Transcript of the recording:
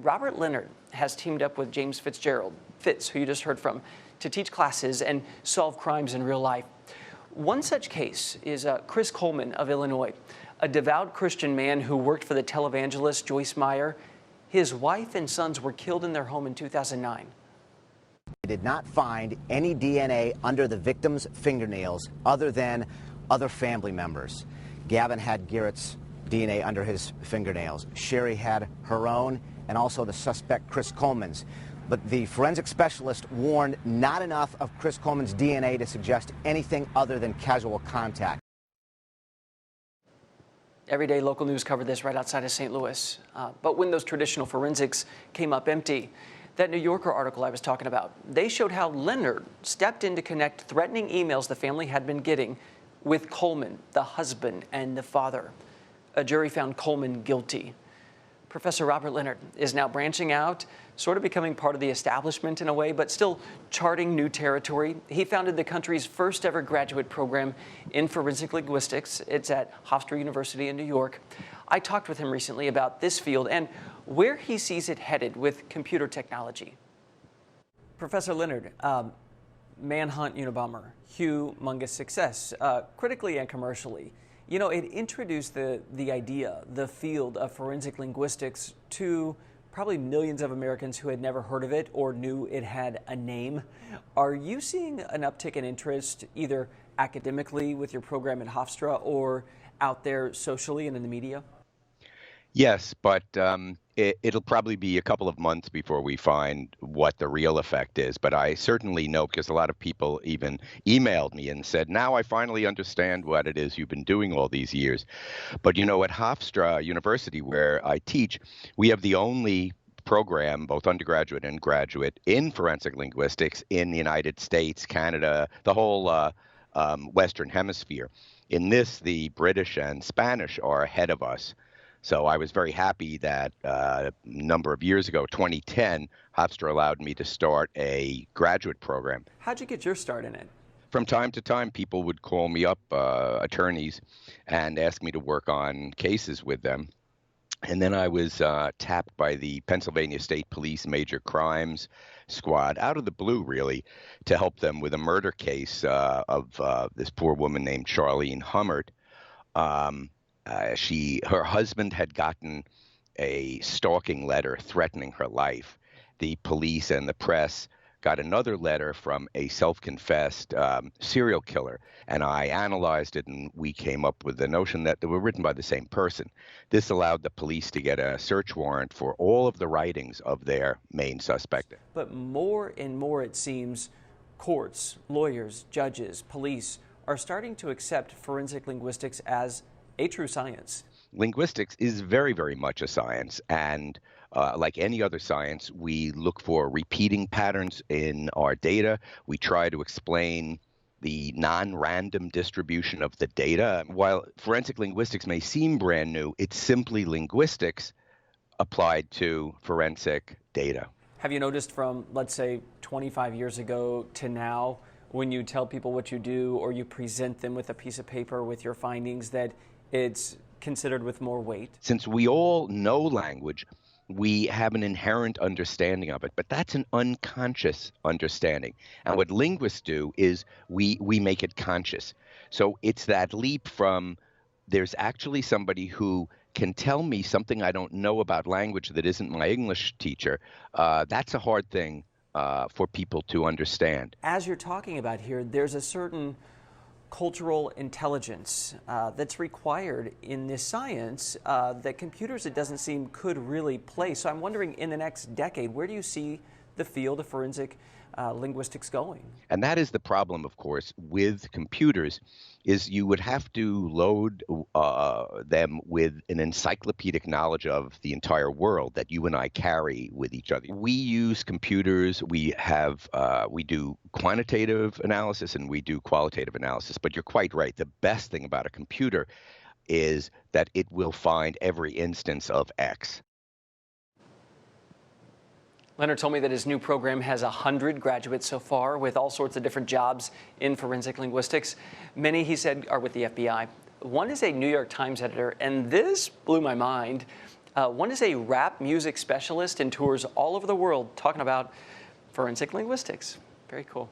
Robert Leonard has teamed up with James Fitz, who you just heard from, to teach classes and solve crimes in real life. One such case is Chris Coleman of Illinois, a devout Christian man who worked for the televangelist Joyce Meyer. His wife and sons were killed in their home in 2009. They did not find any DNA under the victim's fingernails other than other family members. Gavin had Garrett's DNA under his fingernails. Sherry had her own, and also the suspect Chris Coleman's. But the forensic specialist warned not enough of Chris Coleman's DNA to suggest anything other than casual contact. Everyday local news covered this right outside of St. Louis. But when those traditional forensics came up empty, that New Yorker article I was talking about, they showed how Leonard stepped in to connect threatening emails the family had been getting with Coleman, the husband and the father. A jury found Coleman guilty. Professor Robert Leonard is now branching out, sort of becoming part of the establishment in a way, but still charting new territory. He founded the country's first ever graduate program in forensic linguistics. It's at Hofstra University in New York. I talked with him recently about this field and where he sees it headed with computer technology. Professor Leonard, Manhunt Unabomber, humongous success, critically and commercially. You know, it introduced the idea, the field of forensic linguistics to probably millions of Americans who had never heard of it or knew it had a name. Are you seeing an uptick in interest either academically with your program at Hofstra or out there socially and in the media? Yes, but it'll probably be a couple of months before we find what the real effect is. But I certainly know, because a lot of people even emailed me and said, now I finally understand what it is you've been doing all these years. But you know, at Hofstra University, where I teach, we have the only program, both undergraduate and graduate, in forensic linguistics in the United States, Canada, the whole Western Hemisphere. In this, the British and Spanish are ahead of us. So I was very happy that a number of years ago, 2010, Hofstra allowed me to start a graduate program. How'd you get your start in it? From time to time, people would call me up, attorneys, and ask me to work on cases with them. And then I was tapped by the Pennsylvania State Police Major Crimes Squad, out of the blue, really, to help them with a murder case of this poor woman named Charlene Hummert. Her husband had gotten a stalking letter threatening her life. The police and the press got another letter from a self-confessed serial killer, and I analyzed it, and we came up with the notion that they were written by the same person. This allowed the police to get a search warrant for all of the writings of their main suspect. But more and more, it seems, courts, lawyers, judges, police are starting to accept forensic linguistics as a true science. Linguistics is very, very much a science, and like any other science, we look for repeating patterns in our data. We try to explain the non-random distribution of the data. While forensic linguistics may seem brand new, it's simply linguistics applied to forensic data. Have you noticed from, let's say, 25 years ago to now, when you tell people what you do or you present them with a piece of paper with your findings, that it's considered with more weight? Since we all know language, we have an inherent understanding of it, but that's an unconscious understanding. And what linguists do is we make it conscious. So it's that leap from there's actually somebody who can tell me something I don't know about language that isn't my English teacher. That's a hard thing for people to understand. As you're talking about here, there's a certain cultural intelligence that's required in this science that computers, it doesn't seem, could really play. So I'm wondering, in the next decade, where do you see the field of forensic linguistics going? And that is the problem, of course, with computers, is you would have to load them with an encyclopedic knowledge of the entire world that you and I carry with each other. We use computers, we do quantitative analysis and we do qualitative analysis, but you're quite right. The best thing about a computer is that it will find every instance of X. Leonard told me that his new program has 100 graduates so far with all sorts of different jobs in forensic linguistics. Many, he said, are with the FBI. One is a New York Times editor, and this blew my mind. One is a rap music specialist and tours all over the world talking about forensic linguistics. Very cool.